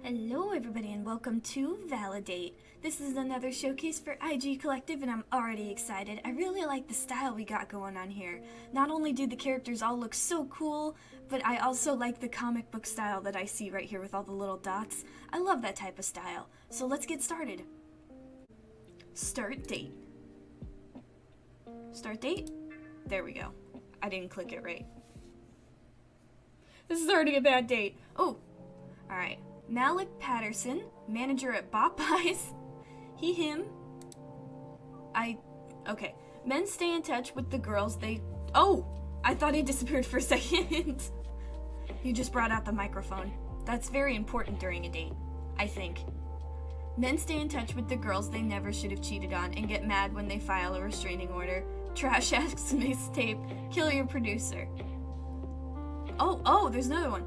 Hello everybody and welcome to ValiDate. This is another showcase for IGCollective and I'm already excited. I really like the style we got going on here. Not only do the characters all look so cool, but I also like the comic book style that I see right here with all the little dots. I love that type of style. So let's get started. Start date. Start date? There we go. I didn't click it right. This is already a bad date. Oh, alright. Malik Patterson, manager at Popeyes. He, him. Okay. Men stay in touch with the girls they... Oh! I thought he disappeared for a second. You just brought out the microphone. That's very important during a date, I think. Men stay in touch with the girls they never should have cheated on and get mad when they file a restraining order. Trash ass mixtape. Kill your producer. Oh, there's another one.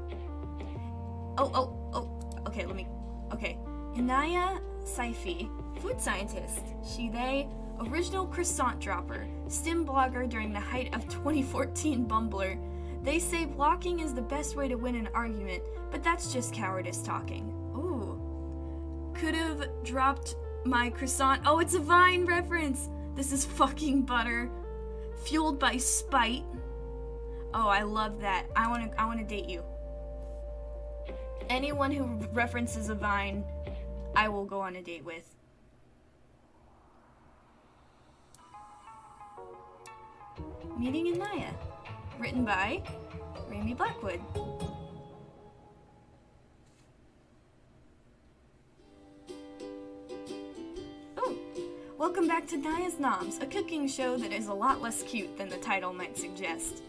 Okay. Inaya Saifi, food scientist. She, they, original croissant dropper, stim blogger during the height of 2014 Bumbler. They say blocking is the best way to win an argument, but that's just cowardice talking. Ooh. Could've dropped my croissant. Oh, it's a Vine reference! This is fucking butter. Fueled by spite. Oh, I love that. I wanna date you. Anyone who references a Vine, I will go on a date with. Meeting Inaya. Written by Rami Blackwood. Oh, welcome back to Naya's Noms, a cooking show that is a lot less cute than the title might suggest.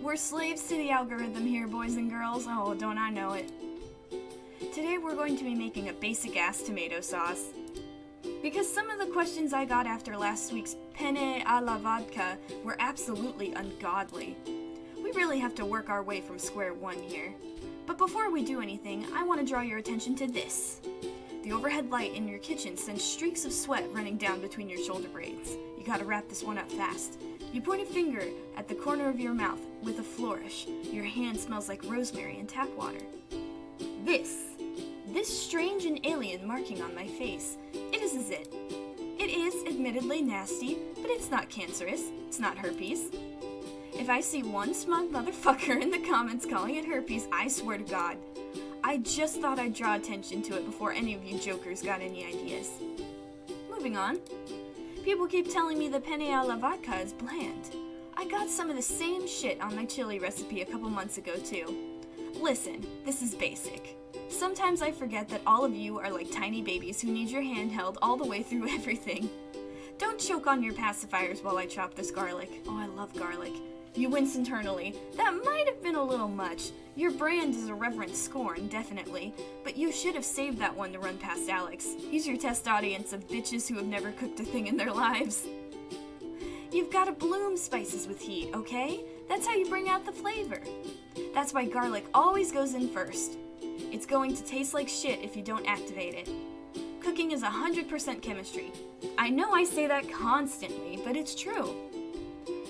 We're slaves to the algorithm here, boys and girls. Oh, don't I know it. Today we're going to be making a basic-ass tomato sauce. Because some of the questions I got after last week's penne a la vodka were absolutely ungodly. We really have to work our way from square one here. But before we do anything, I want to draw your attention to this. The overhead light in your kitchen sends streaks of sweat running down between your shoulder blades. You gotta wrap this one up fast. You point a finger at the corner of your mouth with a flourish. Your hand smells like rosemary and tap water. This strange and alien marking on my face, it is a zit. It is admittedly nasty, but it's not cancerous. It's not herpes. If I see one smug motherfucker in the comments calling it herpes, I swear to God. I just thought I'd draw attention to it before any of you jokers got any ideas. Moving on. People keep telling me the penne a la vodka is bland. I got some of the same shit on my chili recipe a couple months ago too. Listen, this is basic. Sometimes I forget that all of you are like tiny babies who need your hand held all the way through everything. Don't choke on your pacifiers while I chop this garlic. Oh, I love garlic. You wince internally. That might have been a little much. Your brand is a reverent scorn, definitely. But you should have saved that one to run past Alex. He's your test audience of bitches who have never cooked a thing in their lives. You've gotta bloom spices with heat, okay? That's how you bring out the flavor. That's why garlic always goes in first. It's going to taste like shit if you don't activate it. Cooking is 100% chemistry. I know I say that constantly, but it's true.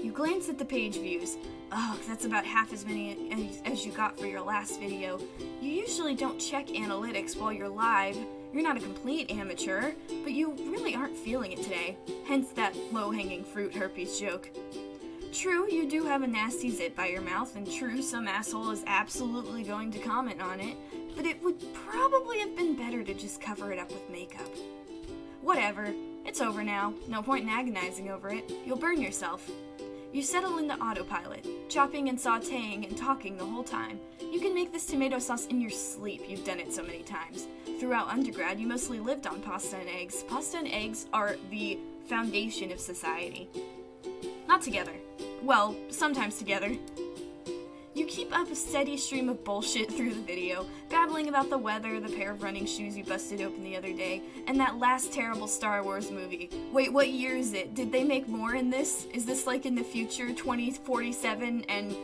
You glance at the page views. Oh, that's about half as many as you got for your last video. You usually don't check analytics while you're live. You're not a complete amateur, but you really aren't feeling it today. Hence that low-hanging fruit herpes joke. True, you do have a nasty zit by your mouth, and true, some asshole is absolutely going to comment on it, but it would probably have been better to just cover it up with makeup. Whatever. It's over now. No point in agonizing over it. You'll burn yourself. You settle into autopilot, chopping and sautéing and talking the whole time. You can make this tomato sauce in your sleep. You've done it so many times. Throughout undergrad, you mostly lived on pasta and eggs. Pasta and eggs are the foundation of society. Not together. Well, sometimes together. You keep up a steady stream of bullshit through the video, babbling about the weather, the pair of running shoes you busted open the other day, and that last terrible Star Wars movie. Wait, what year is it? Did they make more in this? Is this like in the future, 2047, and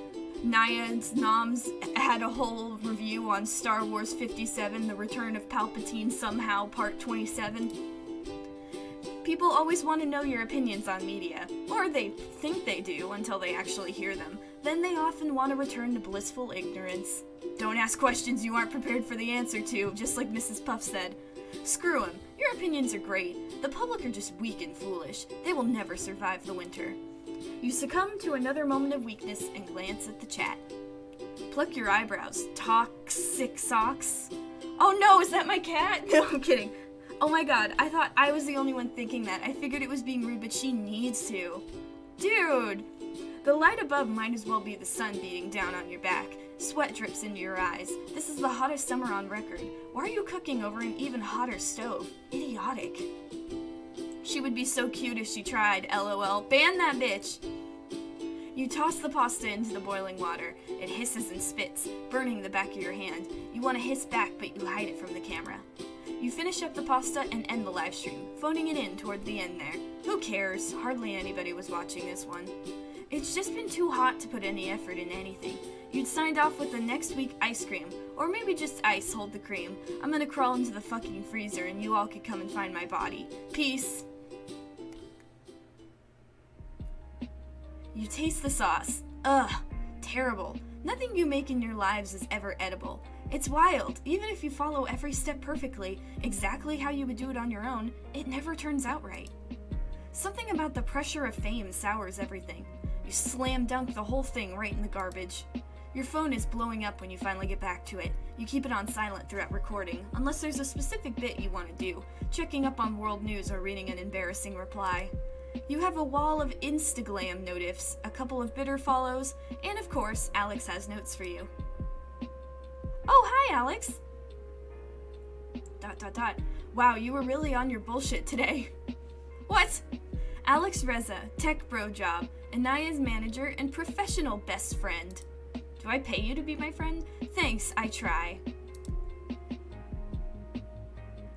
Naya's Noms had a whole review on Star Wars 57, The Return of Palpatine Somehow, Part 27? People always want to know your opinions on media, or they think they do until they actually hear them. Then they often want to return to blissful ignorance. Don't ask questions you aren't prepared for the answer to, just like Mrs. Puff said. Screw 'em. Your opinions are great. The public are just weak and foolish. They will never survive the winter. You succumb to another moment of weakness and glance at the chat. Pluck your eyebrows. Toxic socks. Oh no, is that my cat? No, I'm kidding. Oh my god, I thought I was the only one thinking that. I figured it was being rude, but she needs to. Dude! The light above might as well be the sun beating down on your back. Sweat drips into your eyes. This is the hottest summer on record. Why are you cooking over an even hotter stove? Idiotic. She would be so cute if she tried, lol. Ban that bitch! You toss the pasta into the boiling water. It hisses and spits, burning the back of your hand. You want to hiss back, but you hide it from the camera. You finish up the pasta and end the live stream, phoning it in toward the end there. Who cares? Hardly anybody was watching this one. It's just been too hot to put any effort in anything. You'd signed off with the next week ice cream, or maybe just ice hold the cream. I'm gonna crawl into the fucking freezer and you all could come and find my body. Peace. You taste the sauce. Ugh, terrible. Nothing you make in your lives is ever edible. It's wild. Even if you follow every step perfectly, exactly how you would do it on your own, it never turns out right. Something about the pressure of fame sours everything. You slam dunk the whole thing right in the garbage. Your phone is blowing up when you finally get back to it. You keep it on silent throughout recording, unless there's a specific bit you want to do, checking up on world news or reading an embarrassing reply. You have a wall of Instaglam notifs, a couple of bitter follows, and of course, Alex has notes for you. Oh, hi, Alex! ... Wow, you were really on your bullshit today. What? Alex Reza, tech bro job, Anaya's manager and professional best friend. Do I pay you to be my friend? Thanks, I try.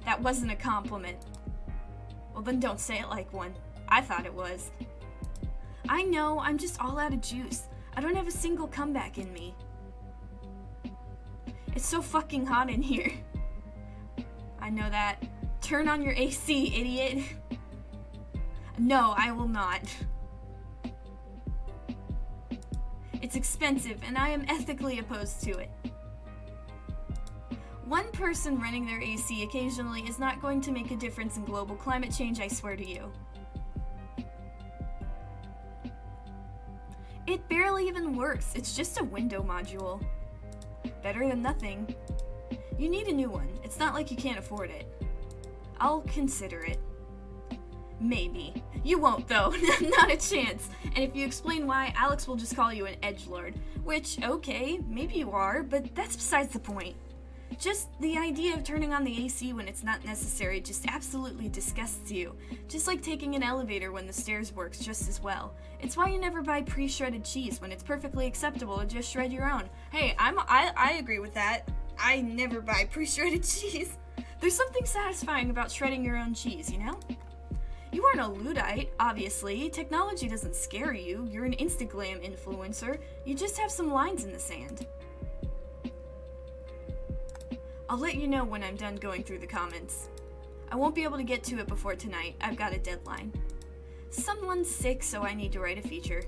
That wasn't a compliment. Well, then don't say it like one. I thought it was. I know, I'm just all out of juice. I don't have a single comeback in me. It's so fucking hot in here. I know that. Turn on your AC, idiot. No, I will not. It's expensive, and I am ethically opposed to it. One person running their AC occasionally is not going to make a difference in global climate change, I swear to you. It barely even works. It's just a window module. Better than nothing. You need a new one. It's not like you can't afford it. I'll consider it. Maybe. You won't, though. Not a chance. And if you explain why, Alex will just call you an edgelord. Which, okay, maybe you are, but that's besides the point. Just the idea of turning on the AC when it's not necessary just absolutely disgusts you. Just like taking an elevator when the stairs works just as well. It's why you never buy pre-shredded cheese when it's perfectly acceptable to just shred your own. Hey, I agree with that. I never buy pre-shredded cheese. There's something satisfying about shredding your own cheese, you know? You aren't a Luddite, obviously. Technology doesn't scare you. You're an Instagram influencer. You just have some lines in the sand. I'll let you know when I'm done going through the comments. I won't be able to get to it before tonight. I've got a deadline. Someone's sick, so I need to write a feature.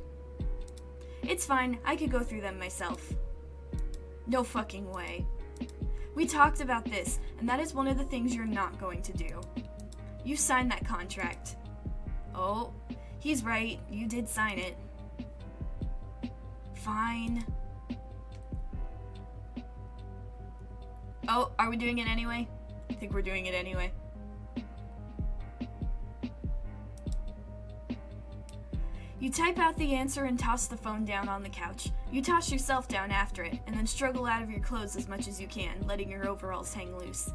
It's fine. I could go through them myself. No fucking way. We talked about this, and that is one of the things you're not going to do. You signed that contract. Oh, he's right. You did sign it. Fine. Oh, are we doing it anyway? I think we're doing it anyway. You type out the answer and toss the phone down on the couch. You toss yourself down after it, and then struggle out of your clothes as much as you can, letting your overalls hang loose.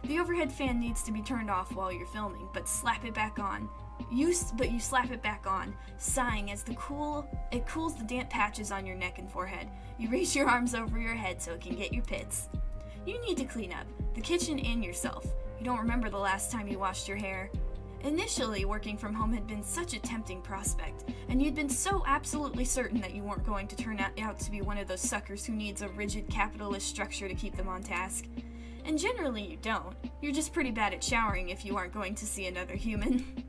The overhead fan needs to be turned off while you're filming, but slap it back on. You slap it back on, sighing as it cools the damp patches on your neck and forehead. You raise your arms over your head so it can get your pits. You need to clean up, the kitchen and yourself. You don't remember the last time you washed your hair. Initially, working from home had been such a tempting prospect, and you'd been so absolutely certain that you weren't going to turn out to be one of those suckers who needs a rigid capitalist structure to keep them on task. And generally you don't. You're just pretty bad at showering if you aren't going to see another human.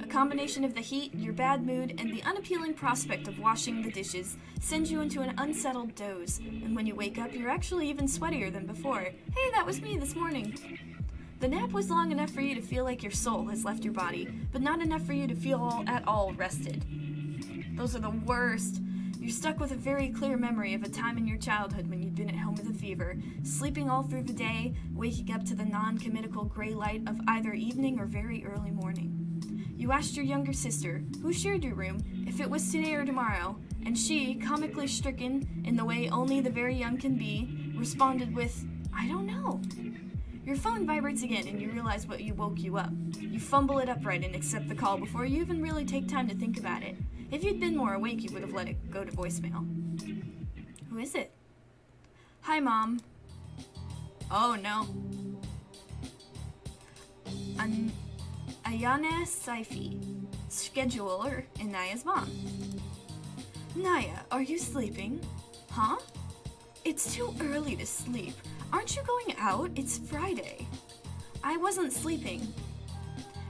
A combination of the heat, your bad mood, and the unappealing prospect of washing the dishes sends you into an unsettled doze, and when you wake up, you're actually even sweatier than before. Hey, that was me this morning. The nap was long enough for you to feel like your soul has left your body, but not enough for you to feel at all rested. Those are the worst. You're stuck with a very clear memory of a time in your childhood when you'd been at home with a fever, sleeping all through the day, waking up to the non-committal gray light of either evening or very early morning. You asked your younger sister, who shared your room, if it was today or tomorrow, and she, comically stricken in the way only the very young can be, responded with, "I don't know." Your phone vibrates again and you realize what woke you up. You fumble it upright and accept the call before you even really take time to think about it. If you'd been more awake, you would have let it go to voicemail. Who is it? Hi, Mom. Oh, no. Ayane Saifi, scheduler and Naya's mom. Naya, are you sleeping? Huh? It's too early to sleep. Aren't you going out? It's Friday. I wasn't sleeping.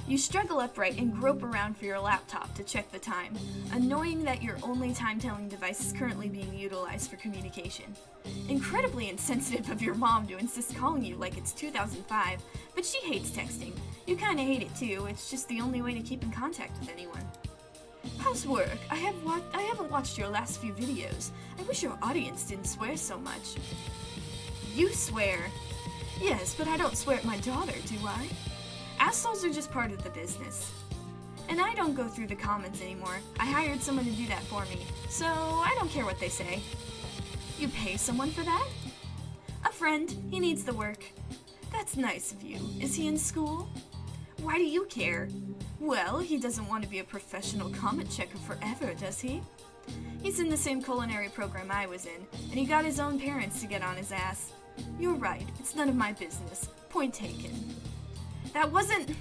You struggle upright and grope around for your laptop to check the time, annoying that your only time-telling device is currently being utilized for communication. Incredibly insensitive of your mom to insist calling you like it's 2005, but she hates texting. You kinda hate it too, it's just the only way to keep in contact with anyone. How's work? I haven't watched your last few videos. I wish your audience didn't swear so much. You swear? Yes, but I don't swear at my daughter, do I? Assholes are just part of the business. And I don't go through the comments anymore. I hired someone to do that for me, so I don't care what they say. You pay someone for that? A friend. He needs the work. That's nice of you. Is he in school? Why do you care? Well, he doesn't want to be a professional comment checker forever, does he? He's in the same culinary program I was in, and he got his own parents to get on his ass. You're right. It's none of my business. Point taken. That wasn't...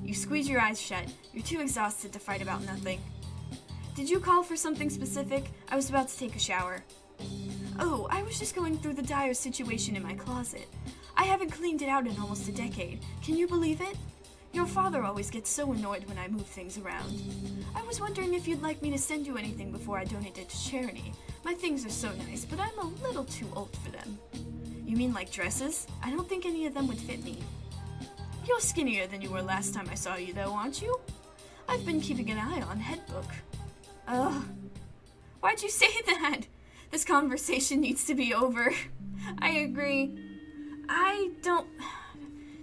You squeeze your eyes shut. You're too exhausted to fight about nothing. Did you call for something specific? I was about to take a shower. Oh, I was just going through the dire situation in my closet. I haven't cleaned it out in almost a decade. Can you believe it? Your father always gets so annoyed when I move things around. I was wondering if you'd like me to send you anything before I donate it to charity. My things are so nice, but I'm a little too old for them. You mean like dresses? I don't think any of them would fit me. You're skinnier than you were last time I saw you, though, aren't you? I've been keeping an eye on Headbook. Ugh. Why'd you say that? This conversation needs to be over. I agree. I don't...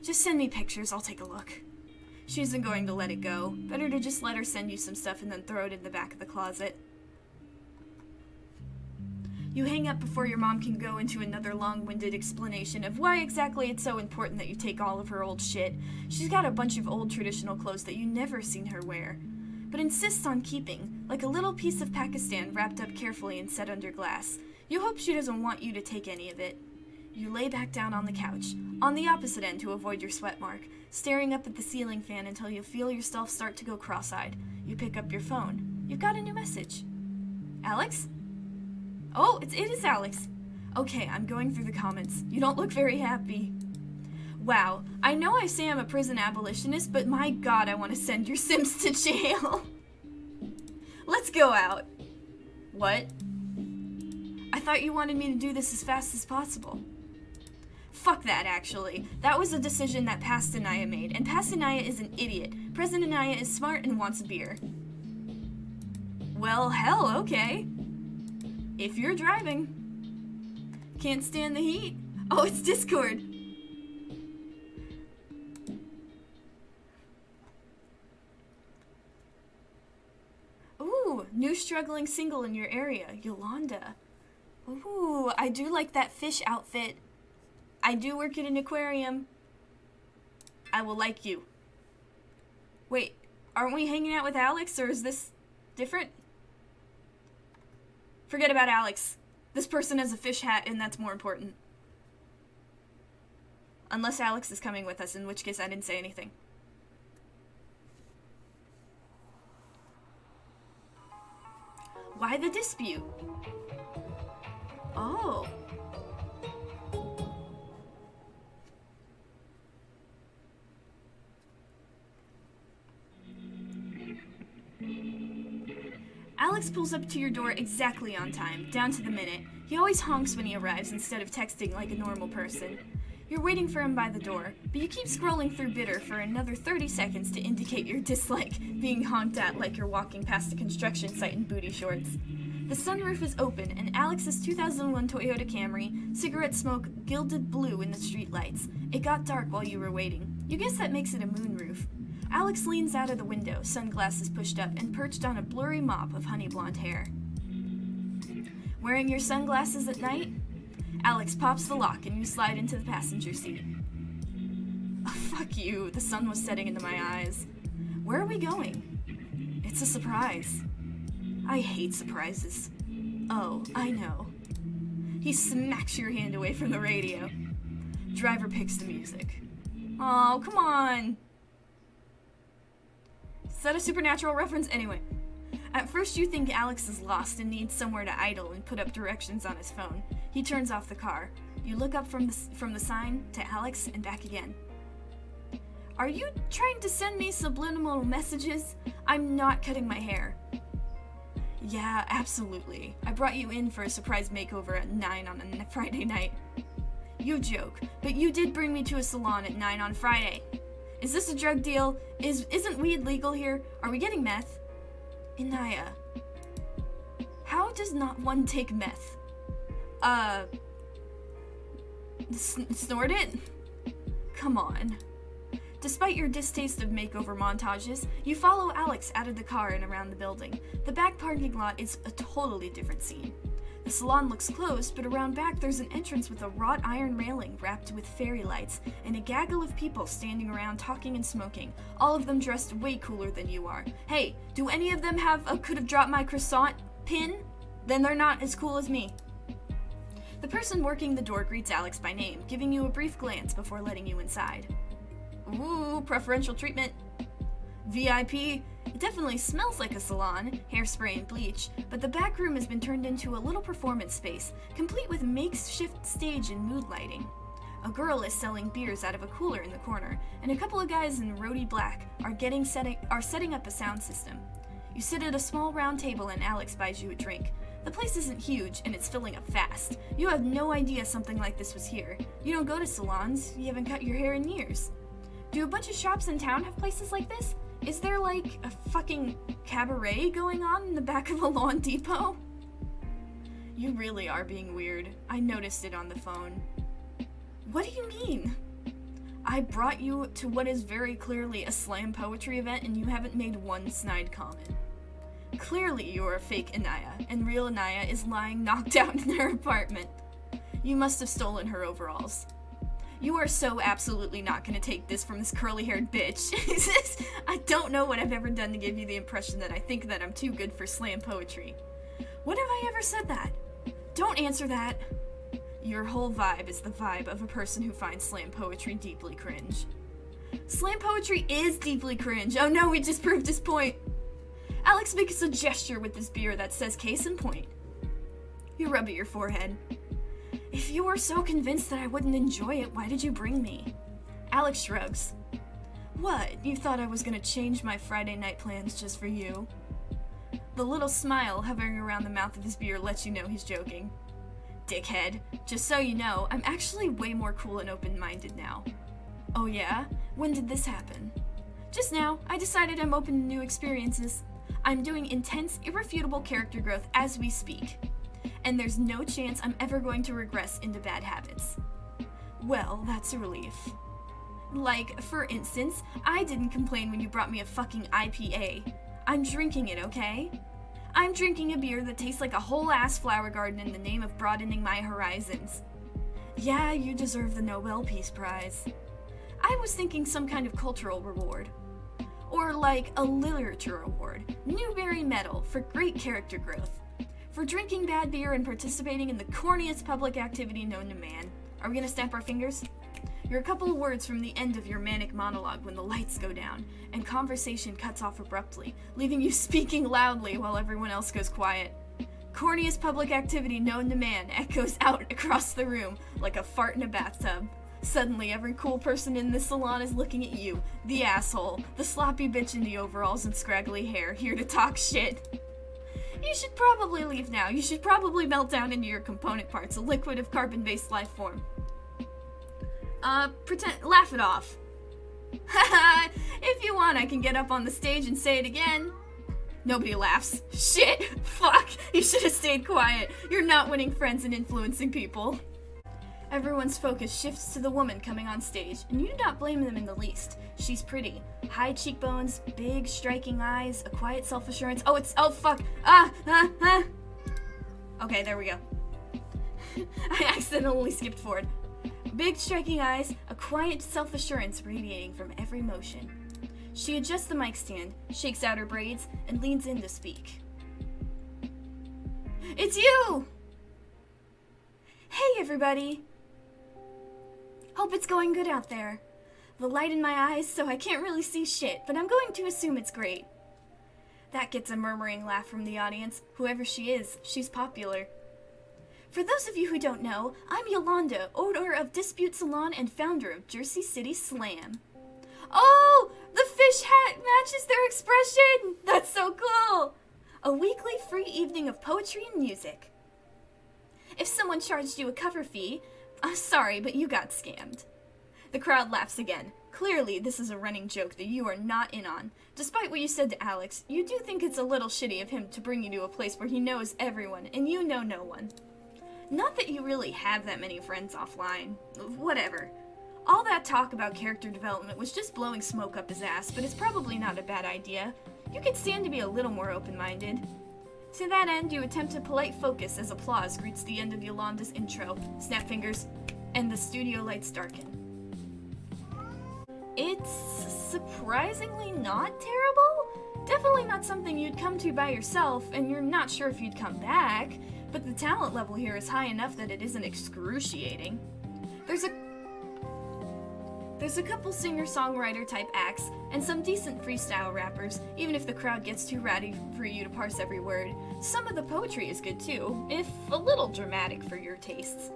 Just send me pictures, I'll take a look. She isn't going to let it go. Better to just let her send you some stuff and then throw it in the back of the closet. You hang up before your mom can go into another long-winded explanation of why exactly it's so important that you take all of her old shit. She's got a bunch of old traditional clothes that you never seen her wear, but insists on keeping, like a little piece of Pakistan wrapped up carefully and set under glass. You hope she doesn't want you to take any of it. You lay back down on the couch, on the opposite end to avoid your sweat mark, staring up at the ceiling fan until you feel yourself start to go cross-eyed. You pick up your phone. You've got a new message. Alex? Oh, it is Alex. Okay, I'm going through the comments. You don't look very happy. Wow, I know I say I'm a prison abolitionist, but my god, I want to send your Sims to jail. Let's go out. What? I thought you wanted me to do this as fast as possible. Fuck that, actually. That was a decision that Pastanaya made, and Pastanaya is an idiot. President Naya is smart and wants a beer. Well, hell, okay. If you're driving. Can't stand the heat. Oh, it's Discord. Ooh, new struggling single in your area, Yolanda. Ooh, I do like that fish outfit. I do work at an aquarium. I will like you. Wait, aren't we hanging out with Alex, or is this different? Forget about Alex. This person has a fish hat, and that's more important. Unless Alex is coming with us, in which case I didn't say anything. Why the dispute? Oh. Alex pulls up to your door exactly on time, down to the minute. He always honks when he arrives instead of texting like a normal person. You're waiting for him by the door, but you keep scrolling through Bitter for another 30 seconds to indicate your dislike, being honked at like you're walking past a construction site in booty shorts. The sunroof is open, and Alex's 2001 Toyota Camry, cigarette smoke gilded blue in the streetlights. It got dark while you were waiting. You guess that makes it a moonroof. Alex leans out of the window, sunglasses pushed up, and perched on a blurry mop of honey blonde hair. Wearing your sunglasses at night? Alex pops the lock and you slide into the passenger seat. Oh, fuck you, the sun was setting into my eyes. Where are we going? It's a surprise. I hate surprises. Oh, I know. He smacks your hand away from the radio. Driver picks the music. Oh, come on. Is that a Supernatural reference? Anyway. At first you think Alex is lost and needs somewhere to idle and put up directions on his phone. He turns off the car. You look up from the sign to Alex and back again. Are you trying to send me subliminal messages? I'm not cutting my hair. Yeah, absolutely. I brought you in for a surprise makeover at 9 on a Friday night. You joke, but you did bring me to a salon at 9 on Friday. Is this a drug deal? Isn't weed legal here? Are we getting meth? Inaya. How does not one take meth? Snort it? Come on. Despite your distaste of makeover montages, you follow Alex out of the car and around the building. The back parking lot is a totally different scene. The salon looks closed, but around back there's an entrance with a wrought iron railing wrapped with fairy lights, and a gaggle of people standing around talking and smoking, all of them dressed way cooler than you are. Hey, do any of them have a could have dropped my croissant pin? Then they're not as cool as me. The person working the door greets Alex by name, giving you a brief glance before letting you inside. Ooh, preferential treatment. VIP. It definitely smells like a salon, hairspray and bleach, but the back room has been turned into a little performance space, complete with makeshift stage and mood lighting. A girl is selling beers out of a cooler in the corner, and a couple of guys in roadie black are setting up a sound system. You sit at a small round table and Alex buys you a drink. The place isn't huge, and it's filling up fast. You have no idea something like this was here. You don't go to salons, you haven't cut your hair in years. Do a bunch of shops in town have places like this? Is there like a fucking cabaret going on in the back of a lawn depot? You really are being weird. I noticed it on the phone. What do you mean? I brought you to what is very clearly a slam poetry event and you haven't made one snide comment. Clearly you're a fake Inaya, and real Inaya is lying knocked out in her apartment. You must have stolen her overalls. You are so absolutely not going to take this from this curly-haired bitch. I don't know what I've ever done to give you the impression that I think that I'm too good for slam poetry. When have I ever said that? Don't answer that. Your whole vibe is the vibe of a person who finds slam poetry deeply cringe. Slam poetry is deeply cringe. Oh no, we just proved his point. Alex makes a gesture with his beer that says case in point. You rub at your forehead. If you were so convinced that I wouldn't enjoy it, why did you bring me? Alex shrugs. What, you thought I was gonna change my Friday night plans just for you? The little smile hovering around the mouth of his beer lets you know he's joking. Dickhead, just so you know, I'm actually way more cool and open-minded now. Oh yeah? When did this happen? Just now, I decided I'm open to new experiences. I'm doing intense, irrefutable character growth as we speak. And there's no chance I'm ever going to regress into bad habits. Well, that's a relief. Like, for instance, I didn't complain when you brought me a fucking IPA. I'm drinking it, okay? I'm drinking a beer that tastes like a whole-ass flower garden in the name of broadening my horizons. Yeah, you deserve the Nobel Peace Prize. I was thinking some kind of cultural reward. Or like a literature award, Newbery Medal for great character growth. For drinking bad beer and participating in the corniest public activity known to man. Are we gonna snap our fingers? You're a couple of words from the end of your manic monologue when the lights go down, and conversation cuts off abruptly, leaving you speaking loudly while everyone else goes quiet. Corniest public activity known to man echoes out across the room like a fart in a bathtub. Suddenly, every cool person in this salon is looking at you, the asshole, the sloppy bitch in the overalls and scraggly hair, here to talk shit. You should probably leave now. You should probably melt down into your component parts, a liquid of carbon-based life form. Laugh it off. Haha, if you want, I can get up on the stage and say it again. Nobody laughs. Shit! Fuck! You should have stayed quiet. You're not winning friends and influencing people. Everyone's focus shifts to the woman coming on stage, and you do not blame them in the least. She's pretty. High cheekbones, big, striking eyes, a quiet self-assurance. Oh, fuck! Okay, there we go. I accidentally skipped forward. Big, striking eyes, a quiet self-assurance radiating from every motion. She adjusts the mic stand, shakes out her braids, and leans in to speak. It's you! Hey, everybody! Hope it's going good out there. The light in my eyes, so I can't really see shit, but I'm going to assume it's great. That gets a murmuring laugh from the audience. Whoever she is, she's popular. For those of you who don't know, I'm Yolanda, owner of Dispute Salon and founder of Jercy City Slam. Oh, the fish hat matches their expression! That's so cool! A weekly free evening of poetry and music. If someone charged you a cover fee, I'm sorry, but you got scammed. The crowd laughs again. Clearly, this is a running joke that you are not in on. Despite what you said to Alex, you do think it's a little shitty of him to bring you to a place where he knows everyone and you know no one. Not that you really have that many friends offline. Whatever. All that talk about character development was just blowing smoke up his ass, but it's probably not a bad idea. You could stand to be a little more open-minded. To that end, you attempt a polite focus as applause greets the end of Yolanda's intro. Snap fingers, and the studio lights darken. It's surprisingly not terrible. Definitely not something you'd come to by yourself, and you're not sure if you'd come back, but the talent level here is high enough that it isn't excruciating. There's a couple singer-songwriter type acts, and some decent freestyle rappers, even if the crowd gets too rowdy for you to parse every word. Some of the poetry is good too, if a little dramatic for your tastes.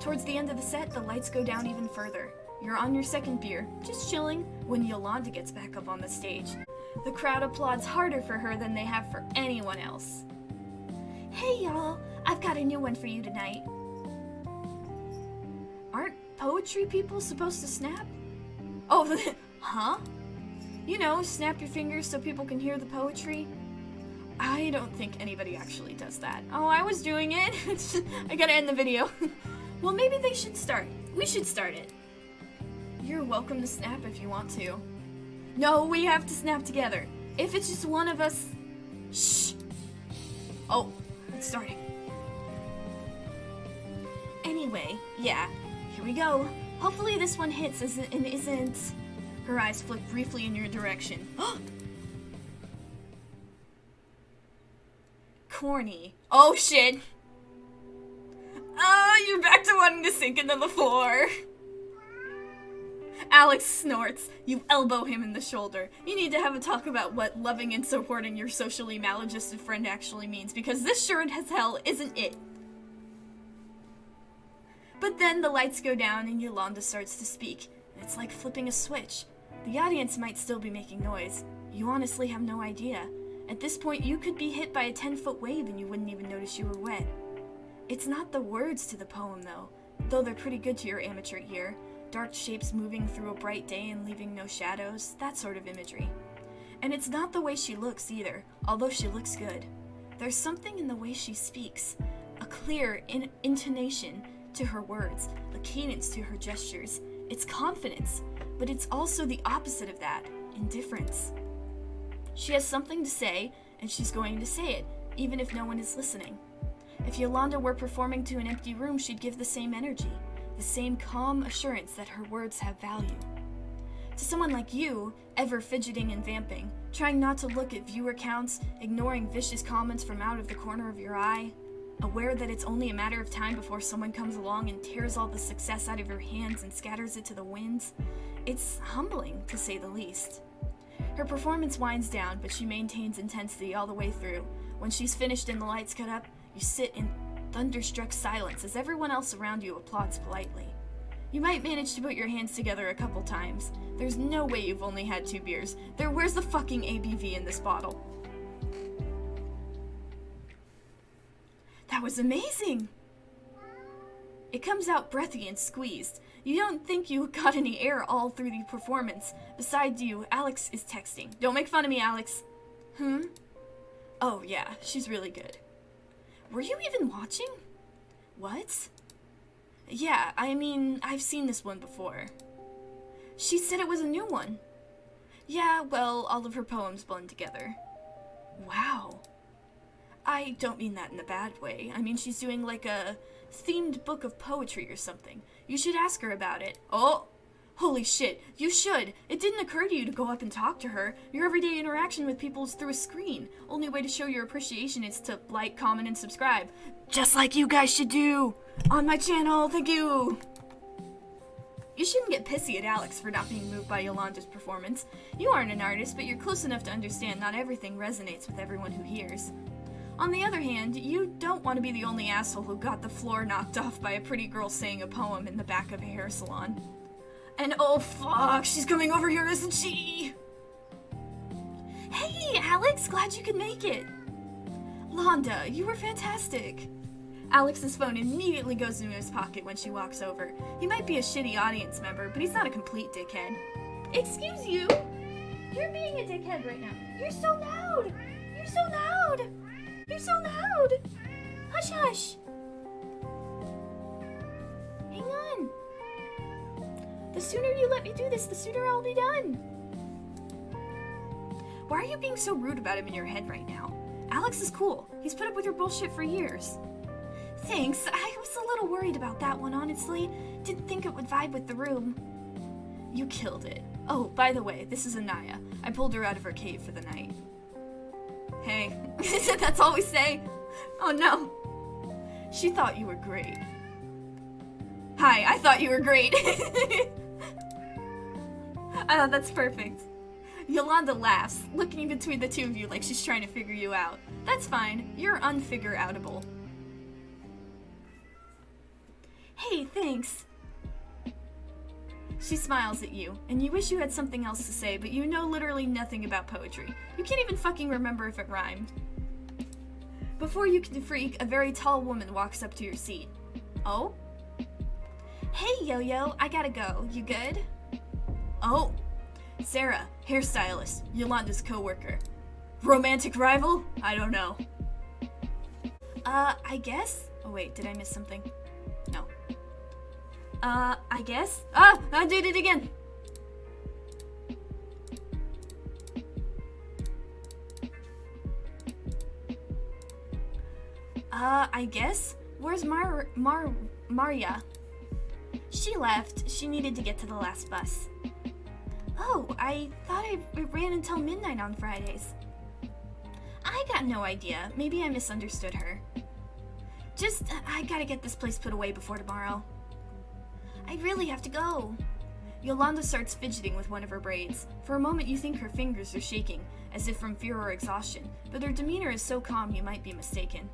Towards the end of the set, the lights go down even further. You're on your second beer, just chilling, when Yolanda gets back up on the stage. The crowd applauds harder for her than they have for anyone else. Hey y'all, I've got a new one for you tonight. Aren't poetry people supposed to snap? Oh, huh? You know, snap your fingers so people can hear the poetry. I don't think anybody actually does that. Oh, I was doing it. I gotta end the video. Well, maybe they should start. We should start it. You're welcome to snap if you want to. No, we have to snap together. If it's just one of us... Shh. Oh, it's starting. Anyway, yeah, here we go. Hopefully this one hits and isn't... Her eyes flick briefly in your direction. Corny. Oh shit. You're back to wanting to sink into the floor. Alex snorts. You elbow him in the shoulder. You need to have a talk about what loving and supporting your socially maladjusted friend actually means, because this sure as hell isn't it. But then the lights go down and Yolanda starts to speak. It's like flipping a switch. The audience might still be making noise. You honestly have no idea. At this point, you could be hit by a 10-foot wave and you wouldn't even notice you were wet. It's not the words to the poem, though they're pretty good to your amateur ear. Dark shapes moving through a bright day and leaving no shadows, that sort of imagery. And it's not the way she looks either, although she looks good. There's something in the way she speaks, a clear intonation to her words, a cadence to her gestures. It's confidence, but it's also the opposite of that, indifference. She has something to say, and she's going to say it, even if no one is listening. If Yolanda were performing to an empty room, she'd give the same energy, the same calm assurance that her words have value. To someone like you, ever fidgeting and vamping, trying not to look at viewer counts, ignoring vicious comments from out of the corner of your eye, aware that it's only a matter of time before someone comes along and tears all the success out of your hands and scatters it to the winds, it's humbling, to say the least. Her performance winds down, but she maintains intensity all the way through. When she's finished and the lights cut up, you sit in thunderstruck silence as everyone else around you applauds politely. You might manage to put your hands together a couple times. There's no way you've only had 2 beers. Where's the fucking ABV in this bottle? That was amazing! It comes out breathy and squeezed. You don't think you got any air all through the performance. Besides you, Alex is texting. Don't make fun of me, Alex. Oh yeah, she's really good. Were you even watching? What? Yeah, I mean, I've seen this one before. She said it was a new one. Yeah, well, all of her poems blend together. Wow. I don't mean that in a bad way. I mean, she's doing like a themed book of poetry or something. You should ask her about it. Oh, holy shit, you should. It didn't occur to you to go up and talk to her. Your everyday interaction with people is through a screen. Only way to show your appreciation is to like, comment, and subscribe. Just like you guys should do on my channel. Thank you. You shouldn't get pissy at Alex for not being moved by Yolanda's performance. You aren't an artist, but you're close enough to understand not everything resonates with everyone who hears. On the other hand, you don't want to be the only asshole who got the floor knocked off by a pretty girl saying a poem in the back of a hair salon. And oh fuck, she's coming over here, isn't she? Hey, Alex, glad you could make it. Londa, you were fantastic. Alex's phone immediately goes into his pocket when she walks over. He might be a shitty audience member, but he's not a complete dickhead. Excuse you? You're being a dickhead right now. You're so loud. You're so loud. You're so loud! Hush, hush! Hang on. The sooner you let me do this, the sooner I'll be done. Why are you being so rude about him in your head right now? Alex is cool. He's put up with your bullshit for years. Thanks. I was a little worried about that one, honestly. Didn't think it would vibe with the room. You killed it. Oh, by the way, this is Anaya. I pulled her out of her cave for the night. Hey, that's all we say. Oh no. She thought you were great. Hi, I thought you were great. That's perfect. Yolanda laughs, looking between the two of you like she's trying to figure you out. That's fine. You're unfigure-outable. Hey, thanks. She smiles at you, and you wish you had something else to say, but you know literally nothing about poetry. You can't even fucking remember if it rhymed. Before you can freak, a very tall woman walks up to your seat. Oh? Hey, Yo-Yo, I gotta go. You good? Oh. Sarah, hairstylist, Yolanda's co-worker. Romantic rival? I don't know. I guess? Oh wait, did I miss something? No. I guess? Ah! I did it again! I guess? Where's Maria? She left. She needed to get to the last bus. Oh, I thought it ran until midnight on Fridays. I got no idea. Maybe I misunderstood her. Just, I gotta get this place put away before tomorrow. I really have to go. Yolanda starts fidgeting with one of her braids. For a moment you think her fingers are shaking, as if from fear or exhaustion, but her demeanor is so calm you might be mistaken.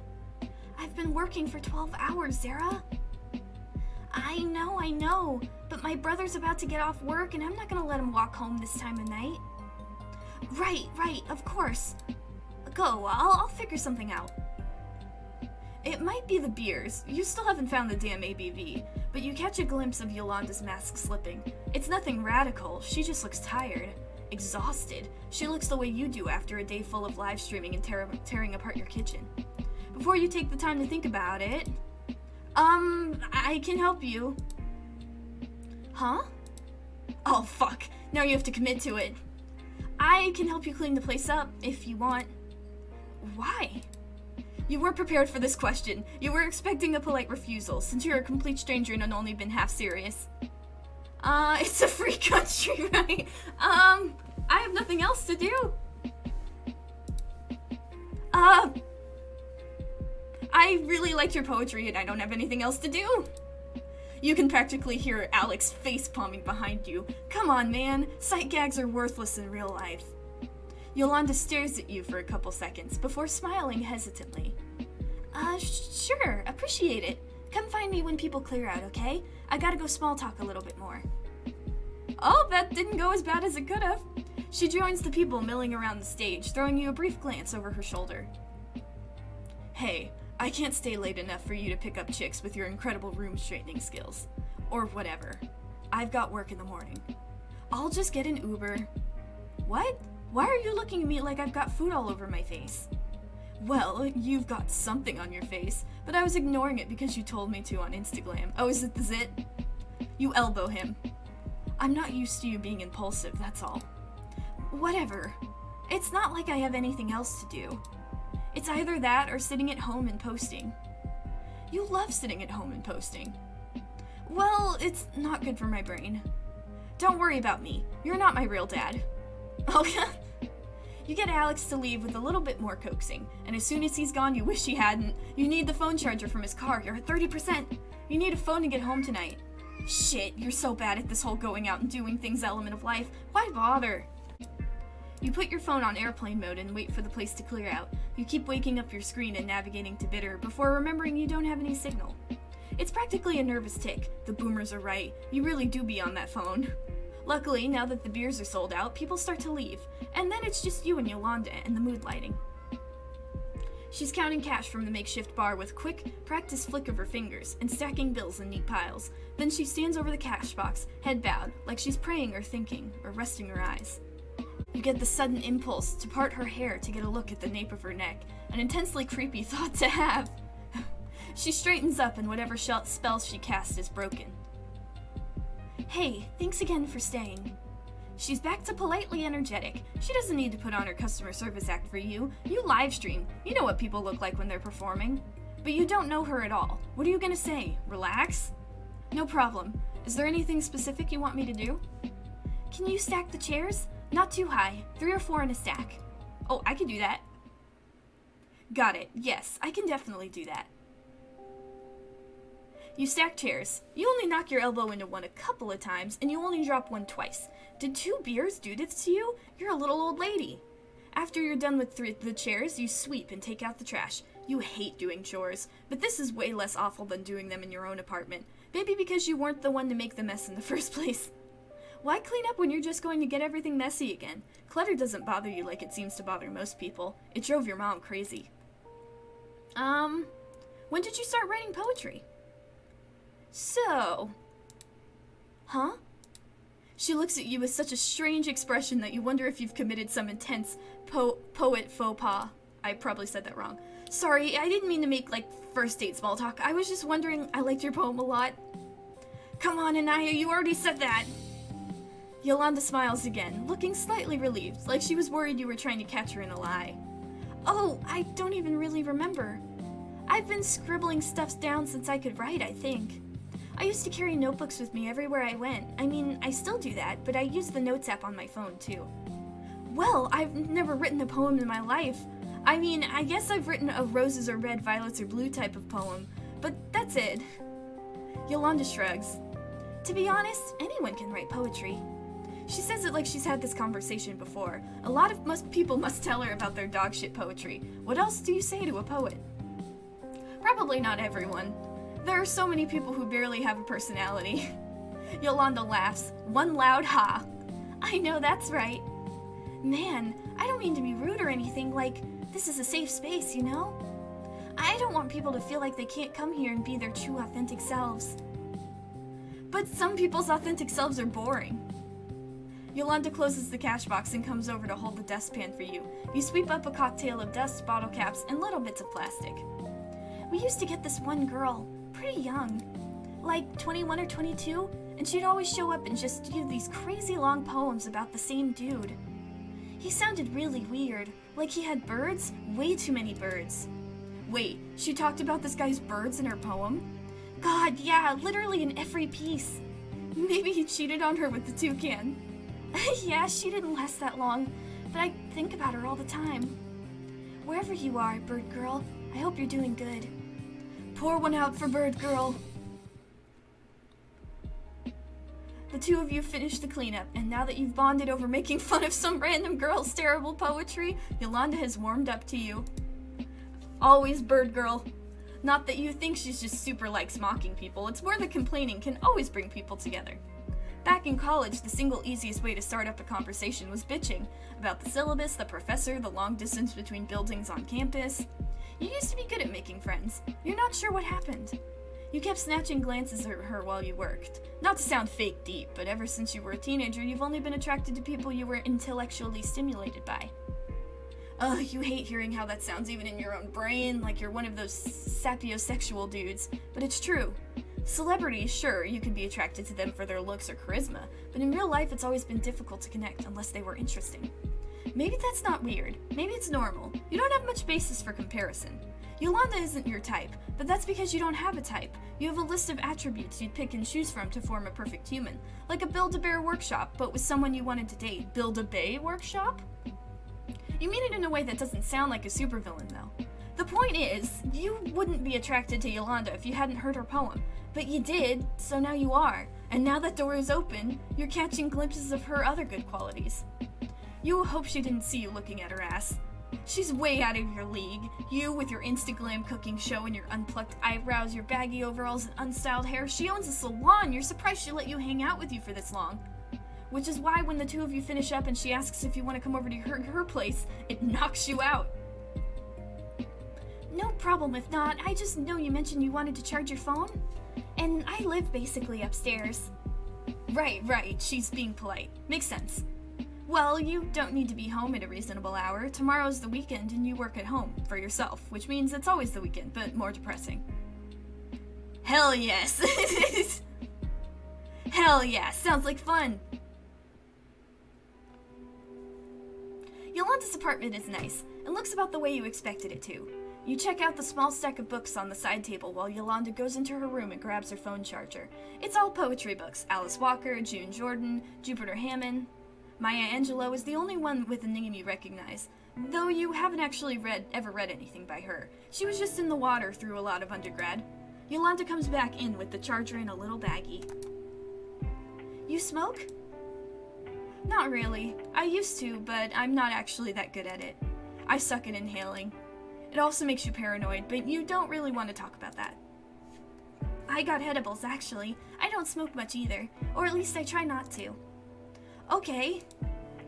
I've been working for 12 hours, Sarah. I know, but my brother's about to get off work and I'm not gonna let him walk home this time of night. Right, of course. Go, I'll figure something out. It might be the beers. You still haven't found the damn ABV, but you catch a glimpse of Yolanda's mask slipping. It's nothing radical, she just looks tired. Exhausted. She looks the way you do after a day full of live streaming and tearing apart your kitchen. Before you take the time to think about it, I can help you. Huh? Oh, fuck. Now you have to commit to it. I can help you clean the place up, if you want. Why? You weren't prepared for this question. You were expecting a polite refusal, since you're a complete stranger and had only been half serious. It's a free country, right? I have nothing else to do. I really liked your poetry and I don't have anything else to do. You can practically hear Alex face-palming behind you. Come on, man. Sight gags are worthless in real life. Yolanda stares at you for a couple seconds before smiling hesitantly. Sure. Appreciate it. Come find me when people clear out, okay? I gotta go small talk a little bit more. Oh, that didn't go as bad as it could have. She joins the people milling around the stage, throwing you a brief glance over her shoulder. Hey, I can't stay late enough for you to pick up chicks with your incredible room straightening skills. Or whatever. I've got work in the morning. I'll just get an Uber. What? Why are you looking at me like I've got food all over my face? Well, you've got something on your face, but I was ignoring it because you told me to on Instagram. Oh, is it the zit? You elbow him. I'm not used to you being impulsive, that's all. Whatever. It's not like I have anything else to do. It's either that or sitting at home and posting. You love sitting at home and posting. Well, it's not good for my brain. Don't worry about me. You're not my real dad. Oh, yeah? You get Alex to leave with a little bit more coaxing, and as soon as he's gone, you wish he hadn't. You need the phone charger from his car. You're at 30%. You need a phone to get home tonight. Shit, you're so bad at this whole going out and doing things element of life. Why bother? You put your phone on airplane mode and wait for the place to clear out. You keep waking up your screen and navigating to bitter before remembering you don't have any signal. It's practically a nervous tick. The boomers are right. You really do be on that phone. Luckily, now that the beers are sold out, people start to leave, and then it's just you and Yolanda and the mood lighting. She's counting cash from the makeshift bar with quick, practiced flick of her fingers and stacking bills in neat piles. Then she stands over the cash box, head bowed, like she's praying or thinking, or resting her eyes. You get the sudden impulse to part her hair to get a look at the nape of her neck, an intensely creepy thought to have. She straightens up and whatever spell she cast is broken. Hey, thanks again for staying. She's back to politely energetic. She doesn't need to put on her customer service act for you. You live stream. You know what people look like when they're performing. But you don't know her at all. What are you gonna say? Relax? No problem. Is there anything specific you want me to do? Can you stack the chairs? Not too high. 3 or 4 in a stack. Oh, I can do that. Got it. Yes, I can definitely do that. You stack chairs. You only knock your elbow into one a couple of times, and you only drop one twice. Did 2 beers do this to you? You're a little old lady. After you're done with the chairs, you sweep and take out the trash. You hate doing chores, but this is way less awful than doing them in your own apartment. Maybe because you weren't the one to make the mess in the first place. Why clean up when you're just going to get everything messy again? Clutter doesn't bother you like it seems to bother most people. It drove your mom crazy. When did you start writing poetry? So... Huh? She looks at you with such a strange expression that you wonder if you've committed some intense poet faux pas. I probably said that wrong. Sorry, I didn't mean to make, first date small talk. I was just wondering, I liked your poem a lot. Come on, Anaya, you already said that. Yolanda smiles again, looking slightly relieved, like she was worried you were trying to catch her in a lie. Oh, I don't even really remember. I've been scribbling stuff down since I could write, I think. I used to carry notebooks with me everywhere I went. I mean, I still do that, but I use the Notes app on my phone, too. Well, I've never written a poem in my life. I mean, I guess I've written a roses are red, violets are blue type of poem, but that's it. Yolanda shrugs. To be honest, anyone can write poetry. She says it like she's had this conversation before. A lot of people must tell her about their dog shit poetry. What else do you say to a poet? Probably not everyone. There are so many people who barely have a personality. Yolanda laughs. One loud ha. I know, that's right. Man, I don't mean to be rude or anything, this is a safe space, you know? I don't want people to feel like they can't come here and be their true authentic selves. But some people's authentic selves are boring. Yolanda closes the cash box and comes over to hold the dustpan for you. You sweep up a cocktail of dust, bottle caps, and little bits of plastic. We used to get this one girl, pretty young, 21 or 22, and she'd always show up and just do these crazy long poems about the same dude. He sounded really weird, like he had birds, way too many birds. Wait, she talked about this guy's birds in her poem? God, yeah, literally in every piece. Maybe he cheated on her with the toucan. Yeah, she didn't last that long, but I think about her all the time. Wherever you are, bird girl, I hope you're doing good. Pour one out for bird girl. The two of you finish the cleanup, and now that you've bonded over making fun of some random girl's terrible poetry, Yolanda has warmed up to you. Always bird girl. Not that you think she's just super likes mocking people, it's more that complaining can always bring people together. Back in college, the single easiest way to start up a conversation was bitching about the syllabus, the professor, the long distance between buildings on campus. You used to be good at making friends. You're not sure what happened. You kept snatching glances at her while you worked. Not to sound fake deep, but ever since you were a teenager, you've only been attracted to people you were intellectually stimulated by. Ugh, you hate hearing how that sounds even in your own brain, like you're one of those sapiosexual dudes. But it's true. Celebrities, sure, you can be attracted to them for their looks or charisma, but in real life it's always been difficult to connect unless they were interesting. Maybe that's not weird. Maybe it's normal. You don't have much basis for comparison. Yolanda isn't your type, but that's because you don't have a type. You have a list of attributes you'd pick and choose from to form a perfect human. Like a Build-A-Bear workshop, but with someone you wanted to date. Build-A-Bay workshop? You mean it in a way that doesn't sound like a supervillain, though. The point is, you wouldn't be attracted to Yolanda if you hadn't heard her poem. But you did, so now you are. And now that door is open, you're catching glimpses of her other good qualities. You hope she didn't see you looking at her ass. She's way out of your league. You with your Instagram cooking show and your unplucked eyebrows, your baggy overalls and unstyled hair. She owns a salon. You're surprised she let you hang out with you for this long. Which is why when the two of you finish up and she asks if you want to come over to her place, it knocks you out. No problem if not. I just know you mentioned you wanted to charge your phone. And I live basically upstairs. Right. She's being polite. Makes sense. Well, you don't need to be home at a reasonable hour. Tomorrow's the weekend and you work at home for yourself, which means it's always the weekend, but more depressing. Hell yes! Hell yeah, sounds like fun! Yolanda's apartment is nice, and looks about the way you expected it to. You check out the small stack of books on the side table while Yolanda goes into her room and grabs her phone charger. It's all poetry books. Alice Walker, June Jordan, Jupiter Hammond. Maya Angelou is the only one with a name you recognize, though you haven't actually ever read anything by her. She was just in the water through a lot of undergrad. Yolanda comes back in with the charger in a little baggie. You smoke? Not really. I used to, but I'm not actually that good at it. I suck at inhaling. It also makes you paranoid, but you don't really want to talk about that. I got edibles, actually. I don't smoke much either, or at least I try not to. Okay.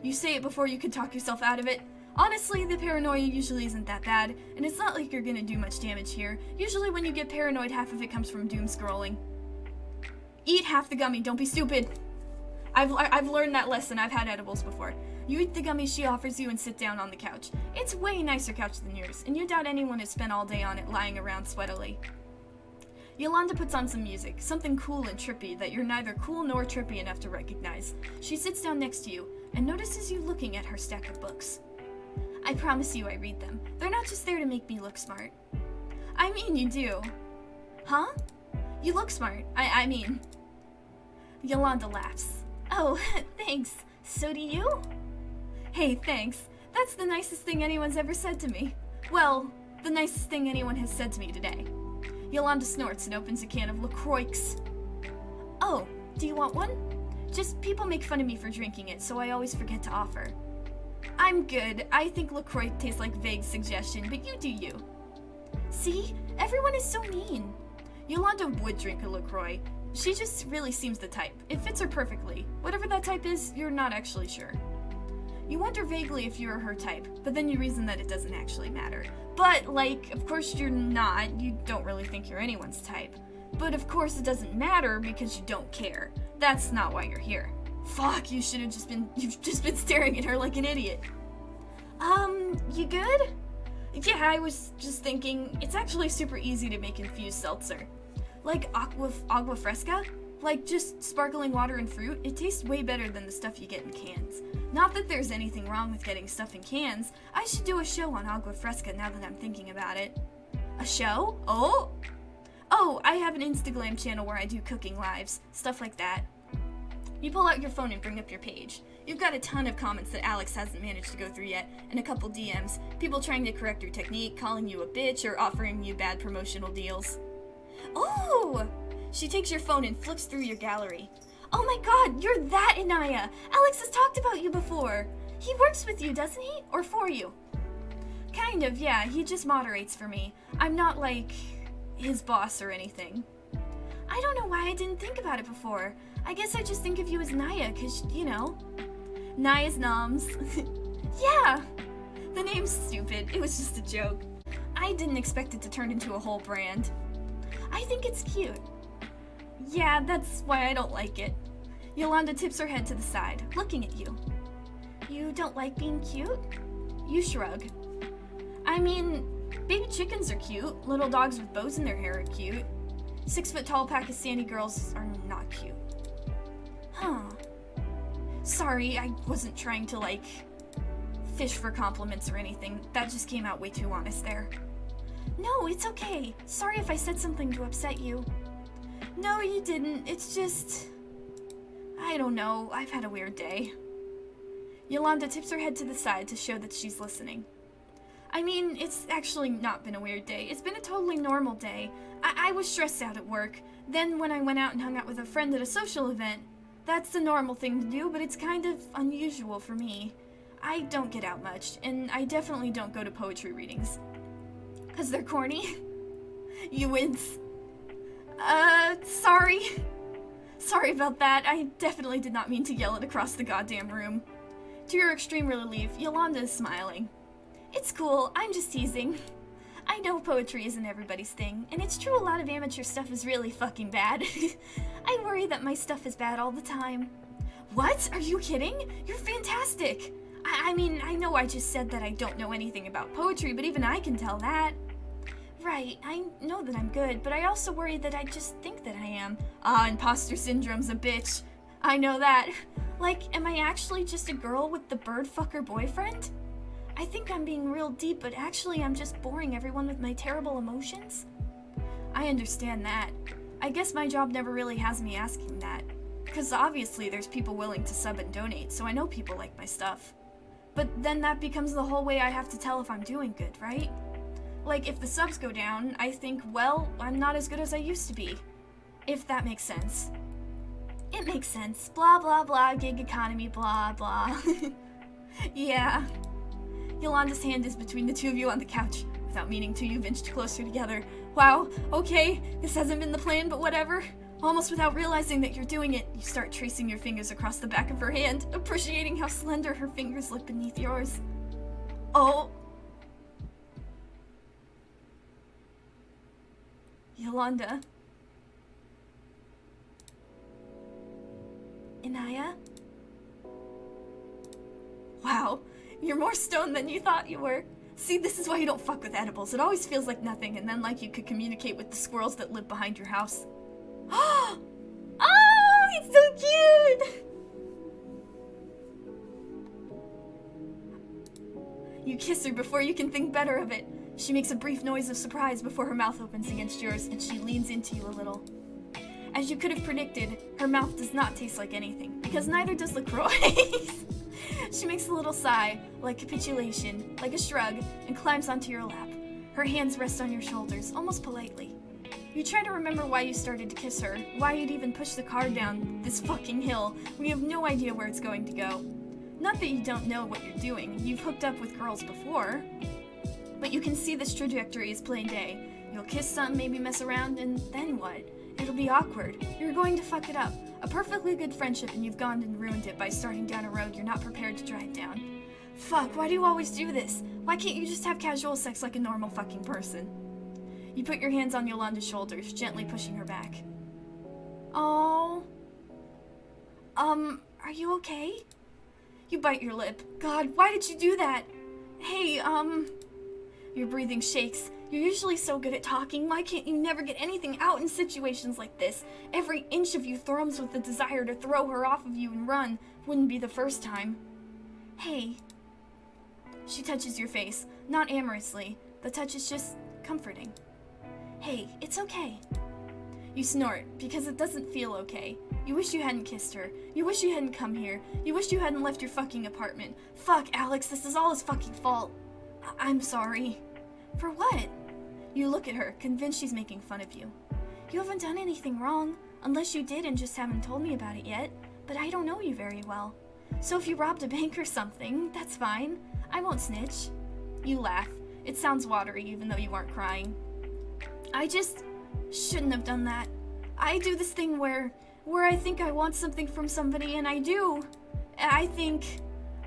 You say it before you can talk yourself out of it. Honestly, the paranoia usually isn't that bad, and it's not like you're gonna do much damage here. Usually when you get paranoid, half of it comes from doom scrolling. Eat half the gummy, don't be stupid. I've learned that lesson. I've had edibles before. You eat the gummy she offers you and sit down on the couch. It's way nicer couch than yours, and you doubt anyone has spent all day on it lying around sweatily. Yolanda puts on some music, something cool and trippy that you're neither cool nor trippy enough to recognize. She sits down next to you and notices you looking at her stack of books. I promise you I read them. They're not just there to make me look smart. I mean, you do. Huh? You look smart. I mean... Yolanda laughs. Oh, thanks. So do you? Hey, thanks. That's the nicest thing anyone's ever said to me. Well, the nicest thing anyone has said to me today. Yolanda snorts and opens a can of LaCroix. Oh, do you want one? Just people make fun of me for drinking it, so I always forget to offer. I'm good. I think LaCroix tastes like vague suggestion, but you do you. See? Everyone is so mean. Yolanda would drink a LaCroix. She just really seems the type. It fits her perfectly. Whatever that type is, you're not actually sure. You wonder vaguely if you're her type, but then you reason that it doesn't actually matter. But, of course you're not. You don't really think you're anyone's type. But of course it doesn't matter because you don't care. That's not why you're here. Fuck, you've just been staring at her like an idiot. You good? Yeah, I was just thinking, it's actually super easy to make infused seltzer. Like agua fresca? Like just sparkling water and fruit? It tastes way better than the stuff you get in cans. Not that there's anything wrong with getting stuff in cans. I should do a show on agua fresca now that I'm thinking about it. A show? Oh, I have an Instagram channel where I do cooking lives. Stuff like that. You pull out your phone and bring up your page. You've got a ton of comments that Alex hasn't managed to go through yet, and a couple DMs. People trying to correct your technique, calling you a bitch, or offering you bad promotional deals. Oh! She takes your phone and flips through your gallery. Oh my god, you're that Inaya! Alex has talked about you before! He works with you, doesn't he? Or for you? Kind of, yeah. He just moderates for me. I'm not, his boss or anything. I don't know why I didn't think about it before. I guess I just think of you as Naya, 'cause, Naya's noms. Yeah! The name's stupid. It was just a joke. I didn't expect it to turn into a whole brand. I think it's cute. Yeah, that's why I don't like it. Yolanda tips her head to the side, looking at you. You don't like being cute? You shrug. I mean, baby chickens are cute. Little dogs with bows in their hair are cute. 6-foot-tall Pakistani girls are not cute. Huh. Sorry, I wasn't trying to, fish for compliments or anything. That just came out way too honest there. No, it's okay. Sorry if I said something to upset you. No, you didn't. It's just... I don't know. I've had a weird day. Yolanda tips her head to the side to show that she's listening. I mean, it's actually not been a weird day. It's been a totally normal day. I was stressed out at work. Then when I went out and hung out with a friend at a social event, that's the normal thing to do, but it's kind of unusual for me. I don't get out much, and I definitely don't go to poetry readings. 'Cause they're corny. You wince. Sorry. Sorry about that. I definitely did not mean to yell it across the goddamn room. To your extreme relief, Yolanda is smiling. It's cool, I'm just teasing. I know poetry isn't everybody's thing, and it's true a lot of amateur stuff is really fucking bad. I worry that my stuff is bad all the time. What? Are you kidding? You're fantastic! I mean, I know I just said that I don't know anything about poetry, but even I can tell that. Right, I know that I'm good, but I also worry that I just think that I am. Imposter syndrome's a bitch. I know that. Am I actually just a girl with the bird fucker boyfriend? I think I'm being real deep, but actually I'm just boring everyone with my terrible emotions. I understand that. I guess my job never really has me asking that. Because obviously there's people willing to sub and donate, so I know people like my stuff. But then that becomes the whole way I have to tell if I'm doing good, right? If the subs go down, I think, well, I'm not as good as I used to be. If that makes sense. It makes sense. Blah, blah, blah, gig economy, blah, blah. Yeah. Yolanda's hand is between the two of you on the couch. Without meaning to, you've inched closer together. Wow, okay, this hasn't been the plan, but whatever. Almost without realizing that you're doing it, you start tracing your fingers across the back of her hand, appreciating how slender her fingers look beneath yours. Oh. Yolanda. Inaya? Wow, you're more stoned than you thought you were. See, this is why you don't fuck with edibles. It always feels like nothing, and then you could communicate with the squirrels that live behind your house. Oh, it's so cute! You kiss her before you can think better of it. She makes a brief noise of surprise before her mouth opens against yours, and she leans into you a little. As you could have predicted, her mouth does not taste like anything, because neither does LaCroix. She makes a little sigh, like capitulation, like a shrug, and climbs onto your lap. Her hands rest on your shoulders, almost politely. You try to remember why you started to kiss her, why you'd even push the car down this fucking hill when you have no idea where it's going to go. Not that you don't know what you're doing, you've hooked up with girls before. But you can see this trajectory is plain day. You'll kiss some, maybe mess around, and then what? It'll be awkward. You're going to fuck it up. A perfectly good friendship, and you've gone and ruined it by starting down a road you're not prepared to drive down. Fuck, why do you always do this? Why can't you just have casual sex like a normal fucking person? You put your hands on Yolanda's shoulders, gently pushing her back. Oh. Are you okay? You bite your lip. God, why did you do that? Hey, Your breathing shakes. You're usually so good at talking. Why can't you never get anything out in situations like this? Every inch of you thrums with the desire to throw her off of you and run. Wouldn't be the first time. Hey. She touches your face, not amorously. The touch is just comforting. Hey, it's okay. You snort, because it doesn't feel okay. You wish you hadn't kissed her. You wish you hadn't come here. You wish you hadn't left your fucking apartment. Fuck, Alex, this is all his fucking fault. I'm sorry. For what? You look at her, convinced she's making fun of you. You haven't done anything wrong, unless you did and just haven't told me about it yet. But I don't know you very well. So if you robbed a bank or something, that's fine. I won't snitch. You laugh. It sounds watery, even though you aren't crying. I just shouldn't have done that. I do this thing where I think I want something from somebody, and I do. I think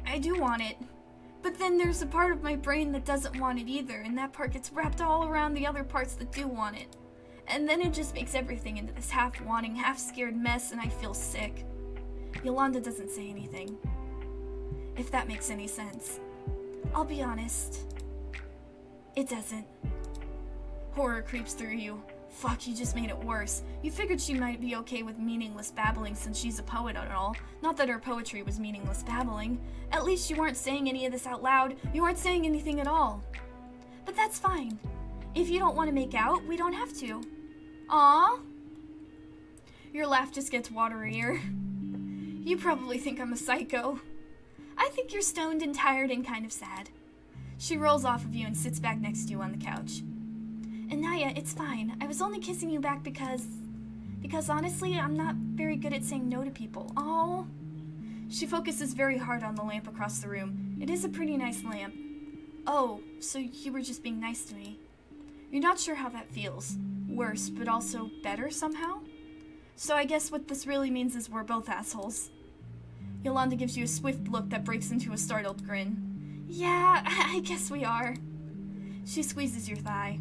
I do want it. But then there's a part of my brain that doesn't want it either, and that part gets wrapped all around the other parts that do want it. And then it just makes everything into this half-wanting, half-scared mess, and I feel sick. Yolanda doesn't say anything. If that makes any sense. I'll be honest. It doesn't. Horror creeps through you. Fuck, you just made it worse. You figured she might be okay with meaningless babbling since she's a poet and all. Not that her poetry was meaningless babbling. At least you weren't saying any of this out loud. You weren't saying anything at all. But that's fine. If you don't want to make out, we don't have to. Aww. Your laugh just gets waterier. You probably think I'm a psycho. I think you're stoned and tired and kind of sad. She rolls off of you and sits back next to you on the couch. Anaya, it's fine. I was only kissing you back because honestly, I'm not very good at saying no to people. Oh. She focuses very hard on the lamp across the room. It is a pretty nice lamp. Oh, so you were just being nice to me. You're not sure how that feels. Worse, but also better somehow? So I guess what this really means is we're both assholes. Yolanda gives you a swift look that breaks into a startled grin. Yeah, I guess we are. She squeezes your thigh.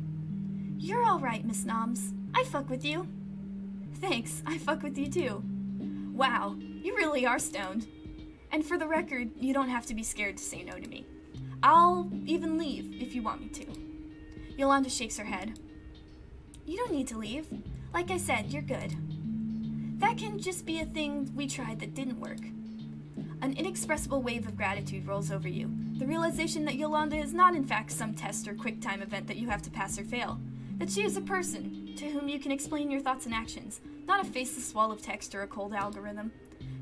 You're alright, Miss Noms. I fuck with you. Thanks, I fuck with you too. Wow, you really are stoned. And for the record, you don't have to be scared to say no to me. I'll even leave if you want me to. Yolanda shakes her head. You don't need to leave. Like I said, you're good. That can just be a thing we tried that didn't work. An inexpressible wave of gratitude rolls over you. The realization that Yolanda is not in fact some test or quick time event that you have to pass or fail. That she is a person to whom you can explain your thoughts and actions, not a faceless wall of text or a cold algorithm.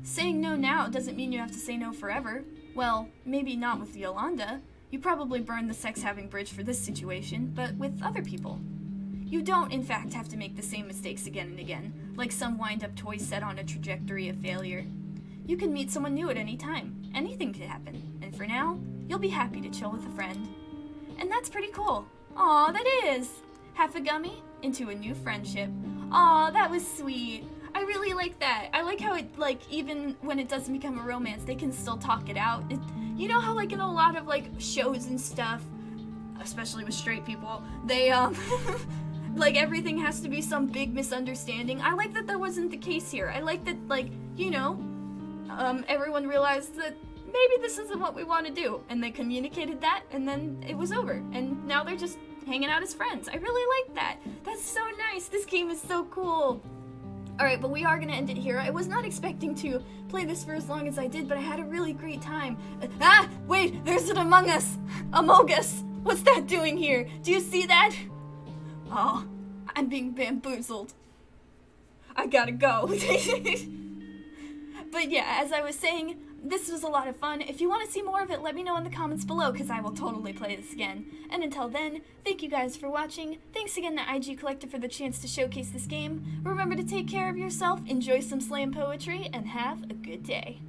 Saying no now doesn't mean you have to say no forever. Well, maybe not with Yolanda. You probably burned the sex-having bridge for this situation, but with other people. You don't, in fact, have to make the same mistakes again and again, like some wind-up toy set on a trajectory of failure. You can meet someone new at any time. Anything could happen. And for now, you'll be happy to chill with a friend. And that's pretty cool. Aw, that is! Half a gummy into a new friendship. Aw, that was sweet. I really like that. I like how it, even when it doesn't become a romance, they can still talk it out. You know how, in a lot of, shows and stuff, especially with straight people, they, everything has to be some big misunderstanding. I like that wasn't the case here. I like that, everyone realized that maybe this isn't what we want to do. And they communicated that, and then it was over. And now they're just hanging out as friends. I really like that. That's so nice. This game is so cool. Alright, but we are going to end it here. I was not expecting to play this for as long as I did, but I had a really great time. Wait, there's an Among Us. Amogus. What's that doing here? Do you see that? Oh, I'm being bamboozled. I gotta go. But yeah, as I was saying, this was a lot of fun. If you want to see more of it, let me know in the comments below, because I will totally play this again. And until then, thank you guys for watching. Thanks again to IGCollective for the chance to showcase this game. Remember to take care of yourself, enjoy some slam poetry, and have a good day.